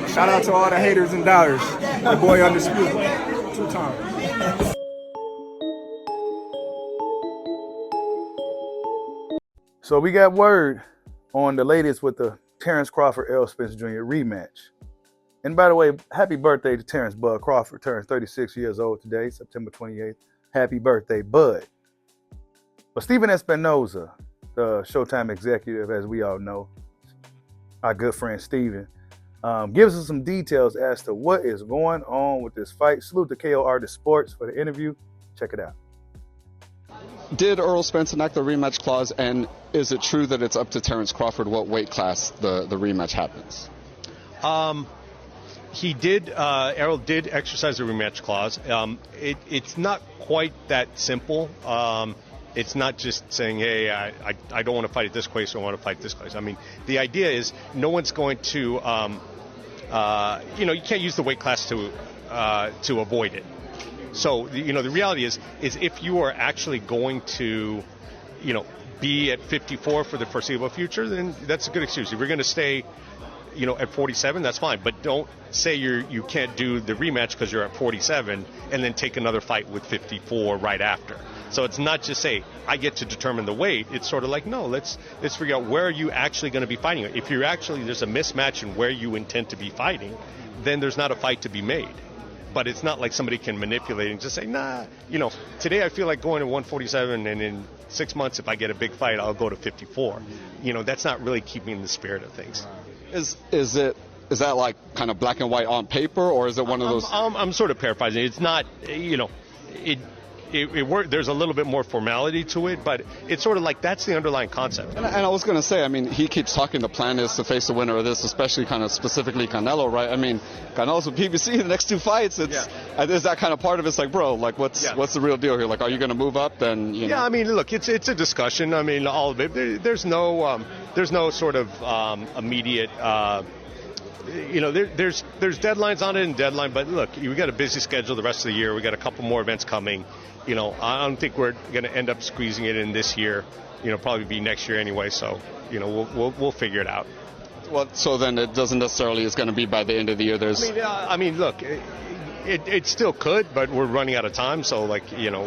Shout out to all the haters and doubters. My boy Undisputed. 2 times. So we got word on the latest with the Terence Crawford Errol Spence Jr. rematch. And by the way, happy birthday to Terence Bud Crawford. Turns 36 years old today, September 28th. Happy birthday, Bud. But Stephen Espinoza, the Showtime executive, as we all know, our good friend Stephen, gives us some details as to what is going on with this fight. Salute to KO Artist Sports for the interview. Check it out. Did Errol Spence enact the rematch clause, and is it true that it's up to Terence Crawford what weight class the rematch happens? He did. Errol did exercise the rematch clause. It's not quite that simple. It's not just saying, hey, I don't want to fight at this place, I want to fight this place. I mean, the idea is no one's going to, you can't use the weight class to avoid it. So, the reality is if you are actually going to, be at 54 for the foreseeable future, then that's a good excuse. If you're going to stay, at 47, that's fine. But don't say you can't do the rematch because you're at 47 and then take another fight with 54 right after. So it's not just say, I get to determine the weight. It's sort of like, no, let's figure out where are you actually going to be fighting. If you're there's a mismatch in where you intend to be fighting, then there's not a fight to be made. But it's not like somebody can manipulate and just say, nah, today I feel like going to 147, and in 6 months, if I get a big fight, I'll go to 54. That's not really keeping the spirit of things. Is that like kind of black and white on paper, or is it one of those? I'm sort of paraphrasing. It's not, there's a little bit more formality to it, but it's sort of like that's the underlying concept. And I was going to say, I mean, he keeps talking the plan is to face the winner of this, especially kind of specifically Canelo, right? I mean, Canelo's with PBC, the next 2 fights, is that kind of part of it's like, bro, like what's the real deal here? Like, are you going to move up? Then Yeah, I mean, look, it's a discussion. I mean, all of it. There's no sort of immediate. There's deadlines on it and deadline, but look, we got a busy schedule the rest of the year. We got a couple more events coming. I don't think we're going to end up squeezing it in this year. Probably be next year anyway. So, we'll figure it out. Well, so then it doesn't necessarily is going to be by the end of the year. I mean, look, it still could, but we're running out of time. So, we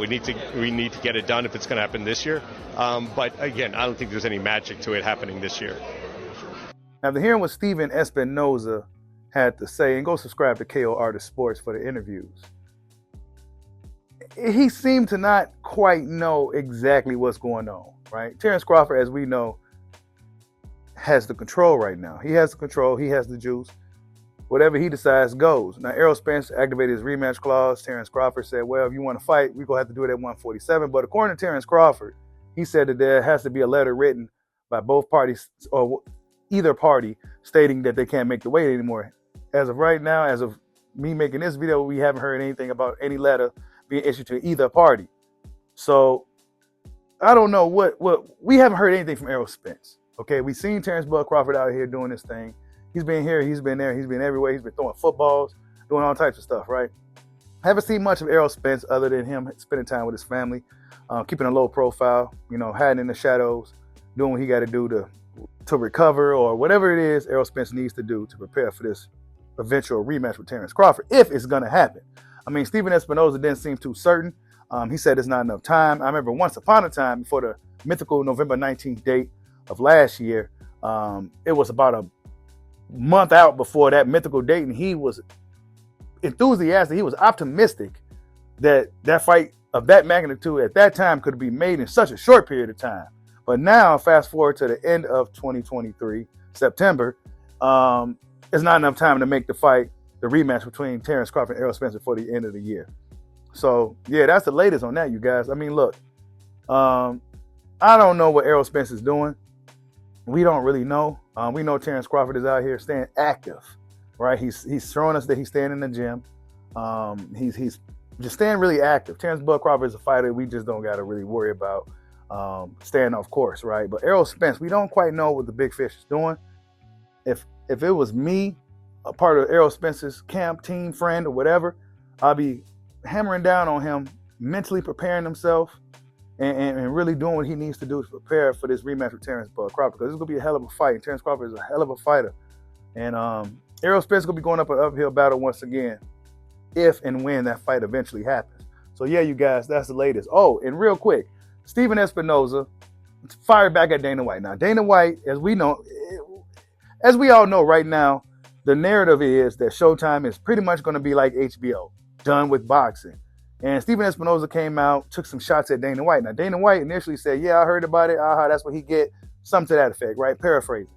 need to get it done if it's going to happen this year. But again, I don't think there's any magic to it happening this year. After hearing what Stephen Espinoza had to say, and go subscribe to KO Artist Sports for the interviews, he seemed to not quite know exactly what's going on, right? Terence Crawford, as we know, has the control right now. He has the control. He has the juice. Whatever he decides goes. Now, Errol Spence activated his rematch clause. Terence Crawford said, well, if you want to fight, we're going to have to do it at 147. But according to Terence Crawford, he said that there has to be a letter written by both parties, or either party, stating that they can't make the weight anymore. As of right now, as of me making this video, we haven't heard anything about any letter being issued to either party. So I don't know what we haven't heard anything from Errol Spence. Okay, we've seen Terence Bud Crawford out here doing this thing. He's been here, he's been there, he's been everywhere. He's been throwing footballs, doing all types of stuff, right? I haven't seen much of Errol Spence other than him spending time with his family, keeping a low profile, hiding in the shadows, doing what he got to do to recover, or whatever it is Errol Spence needs to do to prepare for this eventual rematch with Terence Crawford, if it's going to happen. I mean, Stephen Espinoza didn't seem too certain. He said there's not enough time. I remember once upon a time, before the mythical November 19th date of last year, it was about a month out before that mythical date, and he was enthusiastic. He was optimistic that that fight of that magnitude at that time could be made in such a short period of time. But now, fast forward to the end of 2023, September, it's not enough time to make the fight, the rematch between Terence Crawford and Errol Spence before the end of the year. So, yeah, that's the latest on that, you guys. I mean, look, I don't know what Errol Spence is doing. We don't really know. We know Terence Crawford is out here staying active, right? He's showing us that he's staying in the gym. He's just staying really active. Terence Bud Crawford is a fighter we just don't got to really worry about staying off course, right? But Errol Spence, we don't quite know what the big fish is doing. If it was me, a part of Errol Spence's camp, team, friend, or whatever, I'll be hammering down on him, mentally preparing himself, and really doing what he needs to do to prepare for this rematch with Terence Bud Crawford, because it's going to be a hell of a fight. Terence Crawford is a hell of a fighter. And Errol Spence going to be going up an uphill battle once again if and when that fight eventually happens. So, yeah, you guys, that's the latest. Oh, and real quick, Stephen Espinoza fired back at Dana White. Now, Dana White, as we all know right now, the narrative is that Showtime is pretty much going to be like HBO, done with boxing. And Stephen Espinoza came out, took some shots at Dana White. Now, Dana White initially said, yeah, I heard about it. Aha, that's what he get. Something to that effect, right? Paraphrasing.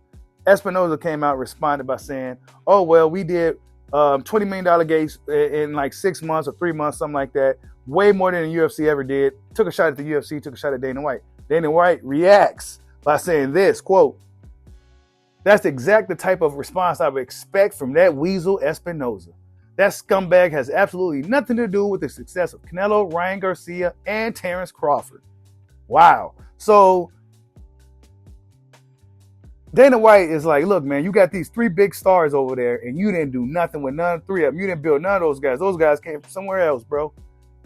Espinoza came out, responded by saying, oh, well, we did $20 million gates in like 6 months or 3 months, something like that. Way more than the UFC ever did. Took a shot at the UFC, took a shot at Dana White. Dana White reacts by saying this, quote, that's the type of response I would expect from that weasel Espinoza. That scumbag has absolutely nothing to do with the success of Canelo, Ryan Garcia, and Terence Crawford. Wow. So Dana White is like, look, man, you got these 3 big stars over there, and you didn't do nothing with none of 3 of them. You didn't build none of those guys. Those guys came from somewhere else, bro.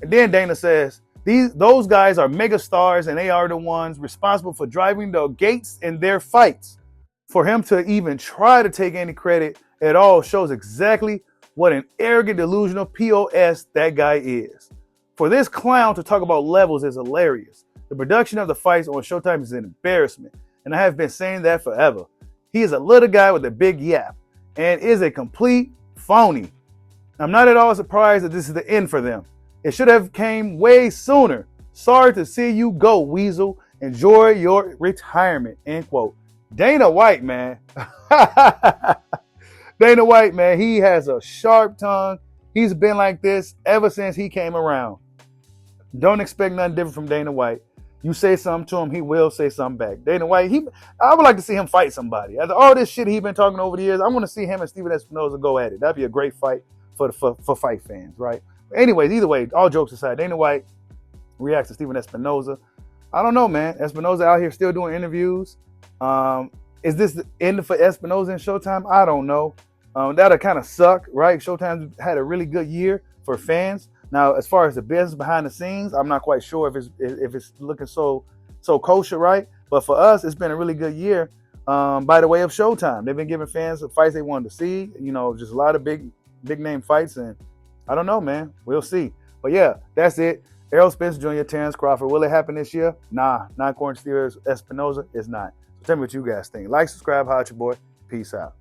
And then Dana says, those guys are mega stars, and they are the ones responsible for driving the gates in their fights. For him to even try to take any credit at all shows exactly what an arrogant, delusional POS that guy is. For this clown to talk about levels is hilarious. The production of the fights on Showtime is an embarrassment, and I have been saying that forever. He is a little guy with a big yap and is a complete phony. I'm not at all surprised that this is the end for them. It should have came way sooner. Sorry to see you go, weasel. Enjoy your retirement, end quote. Dana White, man. Dana White, man, he has a sharp tongue. He's been like this ever since he came around. Don't expect nothing different from Dana White. You say something to him, he will say something back. Dana White, I would like to see him fight somebody. After all this shit he's been talking over the years, I want to see him and Stephen Espinoza go at it. That'd be a great fight for fight fans, right? Anyways, either way, all jokes aside, Dana White reacts to Stephen Espinoza. I don't know, man. Espinoza out here still doing interviews. Is this the end for Espinoza and Showtime? I don't know. That'll kind of suck, right? Showtime had a really good year for fans. Now, as far as the business behind the scenes, I'm not quite sure if it's looking so kosher, right? But for us, it's been a really good year by the way of Showtime. They've been giving fans the fights they wanted to see. You know, just a lot of big name fights, and I don't know, man. We'll see. But yeah, that's it. Errol Spence Jr., Terence Crawford. Will it happen this year? Nah, not according to Steve Espinoza. It's not. So tell me what you guys think. Like, subscribe, holla at your boy. Peace out.